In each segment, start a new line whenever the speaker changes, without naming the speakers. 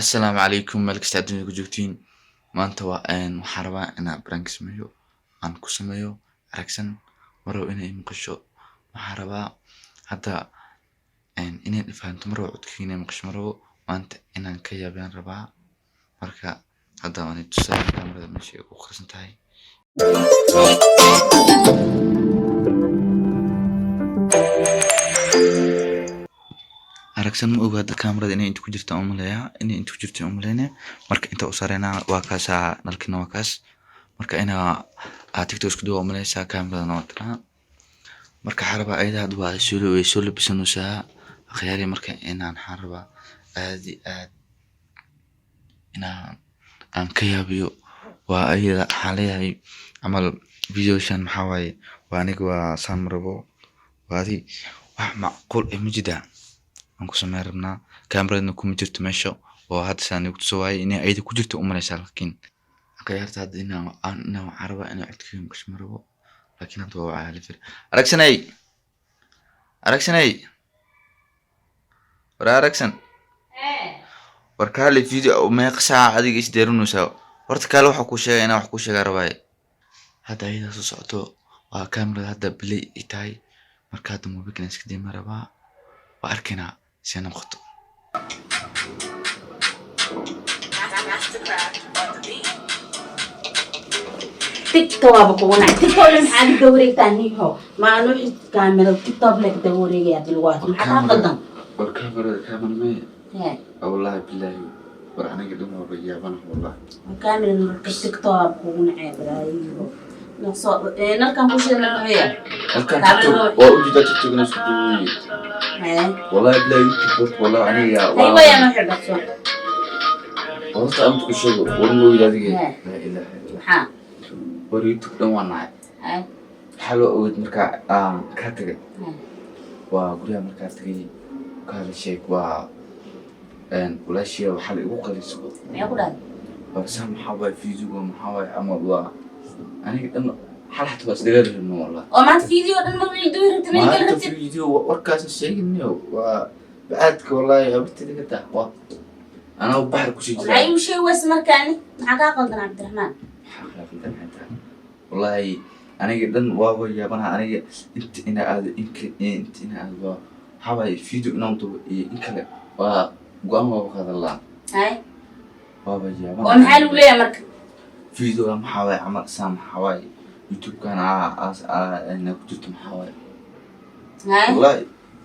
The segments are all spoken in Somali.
السلام عليكم ملك استعدوني كجوتين ما أنت محاربة أنا برانكس ميو أنا كوسميو أركسن مرو إني مقشو محاربة حتى إني فهمت مرو عدكيني مقش مرو وأنت إنا كيا بين ربع مركا هذا أنا تسأل كاميرا ماشي وخرس انتهي aragsan ma ogaada kaamirada inay inta ku jirto aan umaleeyaa inay inta ku jirto aan umaleynaa marka inta u saarayna waa kaasa nalkina waa kaas marka ina aad tiktok isku duwa umaleysaa kaamirada nootana marka xaraba ayda had waa soo labisanaysaa akhyaari marka inaan xaraba aadi aad inaan aan ka yaabiyo waa ayda xaleeyahay amal video shan maxaa waaye waa aniga waa saan marabo waadi wax macquul ah ma jida aan ku sameeynaa kaamirada kuma jirto meesha oo hadda saan ugu soo waayay inay ayda ku jirto umaleysaa laakiin akhyaarta hadda inaan xaraba inay codkii maqash marabo laakiin hadda waa caali fir aragsanay wara aragsan warkaali video meeq saac adiga is deerinaysaa horta kale waxa ku sheegay inaan wax ku sheegaa rabay hadda ayda soo socoto waa kaamirada hadda play itaay marka hadda mobilkan iska deema rabaa waa arkinaa si aan noqoto
TikTok aba ku wanaag TikTok lan maxaa dawreegtaan niho ma aanu xid kaamira TikTok la dawreegaya dilwaad maxaa qaldan
kaamirada wallahi billahi war aniga dhuma riyaaban wallahi
kaamira TikTok aba ku wanaag baraayo naqso nalkan ku sheegay
halkan waa u jida TikTok na isku duway والله بلا يوتيوب والله أنا يا
أيوة يا محب الصوت
والله أنت كل شيء والله ولادي لا إله إلا
الله
وريتوب ده وانا حلو أود مركا كاتري وقولي مركا تري كهذا الشيء ولا شيء وحل يوقع السوق
يا قولان
بس هم حاول فيديو ومحاول عمل الله أنا إنه حل حتى بس دقيقة إنه والله
وما فيديو أنا ما بيدور تميل
ما فيديو وركاس الشيء إنه وبعدك والله أبتدي دقيقة أنا وبحر كل شيء
أي شيء واسمه كاني حقا قلنا عبد الرحمن
والله أنا جدا واو يا بنا أنا أنت إنا أنت إنا هذا حاول فيديو نومتو إنك وقام وهذا الله
هاي
بابا يا بنا
ومحل ولا يا مرك
فيديو أنا حاول عمل سام حاول يوتيوب كان أنا كنت محاول
هاي
والله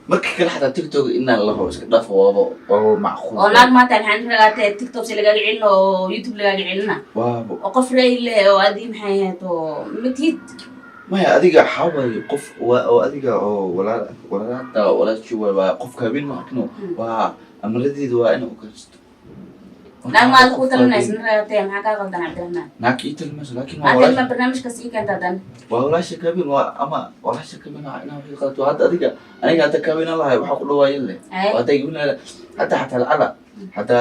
مركي كل حتى تيك توك إن الله هو إسكت وهو معقول
والله ما تعرف عن تيك توك اللي قاعد يعلنا ويوتيوب اللي قاعد يعلنا وقف لي وأديم حياته متيت
ما هي أديك حاول قف وأديك ولا شو قف كابين ما كنوا وأمردي دوا أنا وكست
لا ما أقول الناس نرى حكا غلطان عبد الرحمن
ناكي تلمس لكن
ما برنامج كسي كان تدن
ولا شيء كابين وأما ولا شيء كابين أنا في قلت وهذا أديك أنا قاعد كابين الله وحقول له يلي وهذا يقولنا حتى العلا حتى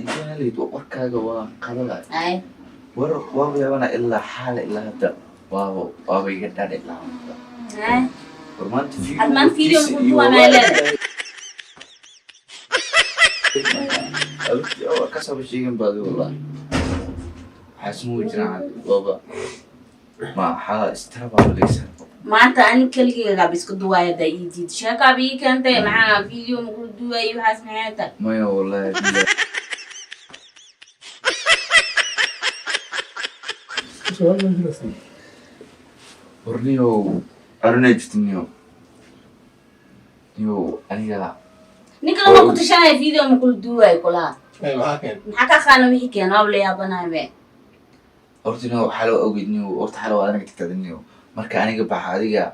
يقولنا لي وقرك جوا قبلا
أي
وهو يبغى إلا حال إلا هذا وهو يقدر إلا
أي
أرمان فيديو كنتوا أنا لا أو كسب الشيء من بعد والله حسمو يجرى بابا ما حا استربا ليس
ما أنت أنا كل شيء قابس كدوايا ده يجي شاكا بيك أنت مع فيديو مقول دوايا وحاسم حياتك
ما يا والله ورنيو أرنجتنيو أنا
نيكلا ما كنت شايف فيديو مقول دوايا كلها
أيوة هكذا
حكا خانو وحي كينا ولا يابنا بي
أرتنيو حلو أوجدنيو أرت حلو أنا كتكلمنيو مركا أنا جبها هذيك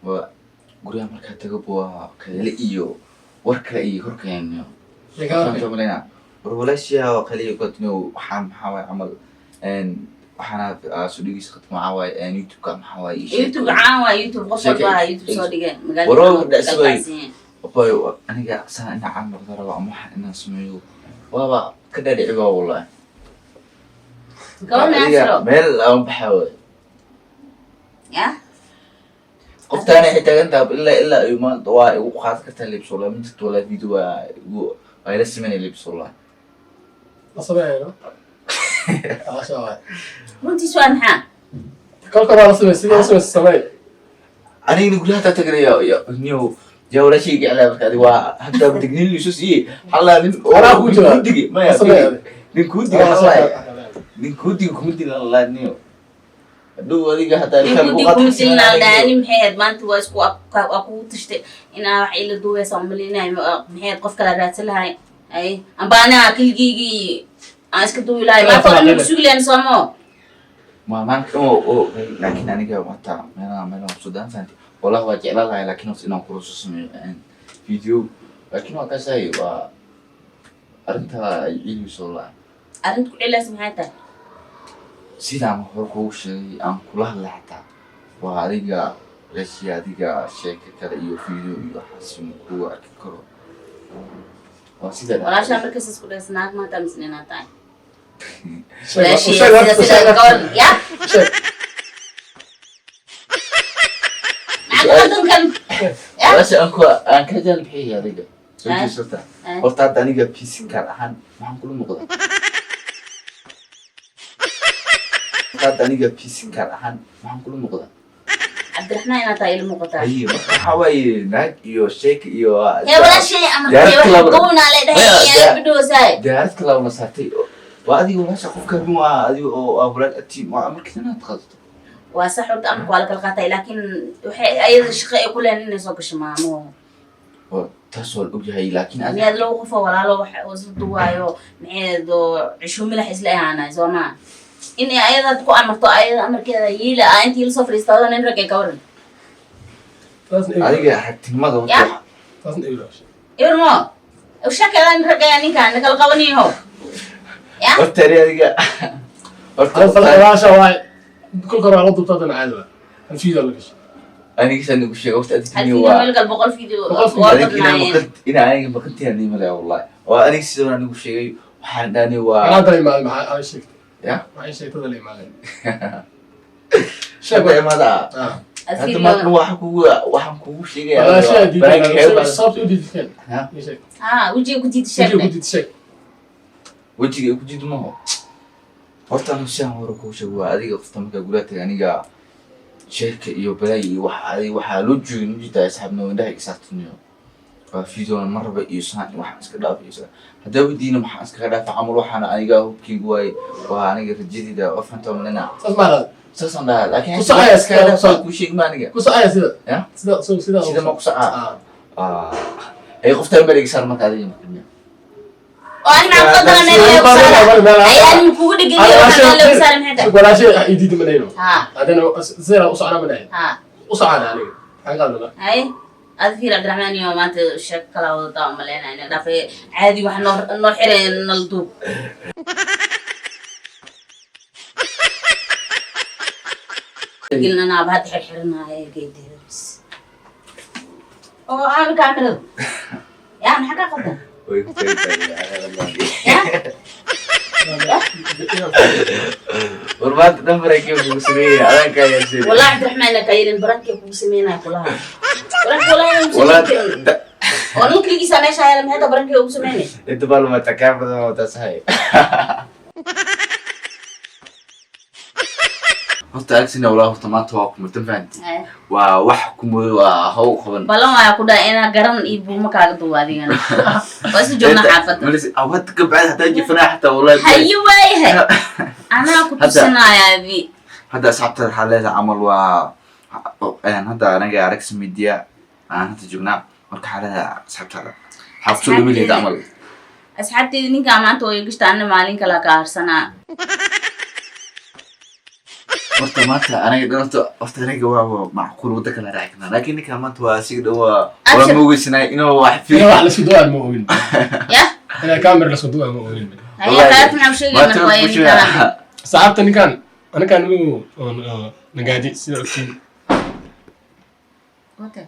وقولي مركا تجيبوا كذا إيو وركلا إيو وركلا إنه فهمت ملينا ورولاشيا وخليه كتنيو حاول عمل إن وحنا سوديجي سقط معاوي يوتيوب كان معاوي
يوتيوب عاوي يوتيوب قصد بها يوتيوب صديقة
ورو دسوي أبوي أنا جا سنة أنا عم بقدر أبغى محن الناس ميو وابا كده لعبة والله
قول ناسرو
ميل أو بحاول
يا
قفت أنا حتى أنت إلا يوم طوال وخاص كتر اللي بصورة من تطول فيديو ويرسم من اللي بصورة
أصبعي ما شاء الله
runtii su'aal maxaa
كل كمان أصبع السماء
أنا نقول لها تتقرأ يا نيو يا ولا شيء على هذا وحتى بدقني لي شو سي حلا
أنا أقول
دقي ما يا نكودي حلا
أصبع
نكودي كمدي الله نيو دو هذيك حتى
ninkudii kumidilnaa dhaani maxayd maanta waa isku aku tashtay inaa wax ila duweysa umalinayo maxayd qof kala raadsan lahay ay amba anaa keligiygii aan iska duwi lahay maanta waa nagu sugi lahayn soomo
ما أو لكن أنا جا متى ما السودان فهمت والله واجع لها لكن وصل إنه كروس فيديو لكن وقت ساي أنت يجي صلاة
arrinta ku cilaas maxay tahay
سيدا ما هو كوش أن كلها لحتى وهذيك الأشياء هذيك شيء كذا يو فيديو يو حسين هو أكثر وسيدا
walaashaa markaas isku dhaysa naag maanta misnina tahay
شيء
sida gabadh ya macallinkan
بس أنكو أنك جال بحي هذيك سويت صرت قلت أنا جا بيسين كان أحد ما هم كلهم مقدر قلت أنا جا بيسين كان أحد ما هم كلهم مقدر
cabdiraxmaan inaad tahay ila muuqataa
أيه حواي ناك يو شيك يو
hee walaashay amarkay wax gownaa leedhahay bidhoosaay
دارت كلا ولا ساعتي وأدي ولا شخوف كرموا أدي أو أولاد أتي ما أمر كنا تخلصت
waa sax horta amarka waa la kala qaatay laakiin waxay ayada shaqo ay ku leeyihiin inay soo gasho maamo
تحصل أوجهي لكن أنا
miyaad loo qofo walaalo wax isla duwaayo maxayd oo cisho milax isla ahaanay soo maa in ayada ku amarto ayada amarkeeda yiila ah intii la soo fadhiistaado nin rag ay ka waran
أدي حتى ما ضبط
irmo shakada nin rag ayaa ninkaan kala qabaniyo ya
وتري أدي
ما شاء الله كل كمان غضب بتاعتنا عادة نفيد ولا كش
أنا كيس أنا وش قلت
hal
أدي
video meel gal boqol video
أنا كنا مقلت أنا ما كنت يعني ملا والله وأنا كيس أنا وش شيء وحداني
أنا أدري مع هاي الشيء
يا
هاي الشيء تدري مع
شيء ما ده أنت ما تروح وحكوا شيء
ولا شيء دي صوت ودي تكلم
ها
شيء
wajiga ku diid
شيء
sheegay
ودي شيء
وجهي وجهي ما هو horta anu si aan hore kuu sheego waa adiga qofta markaa guriga tagay aniga sheeka iyo balay iyo waxaa loo joogay nujita asxaabna indhaha isaartiniyo waa fiidoona marraba iyo saan waxaan iska dhaafaysa haddaa wadiina maxaan iskaga dhaafa camal waxaana aniga hubkeygu waaye waa aniga rajadida oo fanta malena saasaan dhahaa laakiin iskaga dhaafa kuu sheegi ma aniga
كوسا سيدا
ya
سيدا
sida ma kusacaa ay qofta marega saar marka adiga markamiya
oo ana qadana meel ayaan kugu dhigay waxaan la saaray maxay
ولا شيء يديد منينو
ha
هذا زين وصعنا منين
ha
وصعنا عليه هنقال
hay ad fiir cabdiraxmaan iyo maanta sheek kala wada umaleynayna dhaafay caadi wax noo xireen nal duub قلنا بعد حرحرنا هاي قيدي بس او عامل كامل يعني حاجه قدام
ورمات نمرك كيف مسويه انا كاين سيدي
والله عبد الرحمن كاين بركه وسمينا كلها ولا والله كل سنه شايل من هذا بركه وسمينا
انت بالو ما تكافر ما تسهي horta agsina walaa horta maanta waa kuma tanfaanti waa wax kuma waa haw qaban
balan waa ku dhaa ina garan iyo buuma kaaga duwaadiyana bas joogna xaafada
malis awad ka baad hadaa jifnaa hatta wallahi
hayo waayahay ana ku tusinayaa bi
hadda asxaabta xaleeda amal waa hadda anaga arag media aan hadda joognaa marka xaleeda asxaabta xaftu dhimid amal
asxaabteyda ninka maanta way gashtaana maalin kala ka harsanaa
horta maanta aniga dhanto horta aniga waa macquul wada kala raacna laakiin ninka maanta waa si dhaw waa moogisnaa inuu wax
fiican wax la isku duwaa ma oogin
ya
ina kaamir la isku duwaa ma oogin
هي خايف من شيء من كوين
صاحبتني كان انا كان نقادي سيدي
اوكي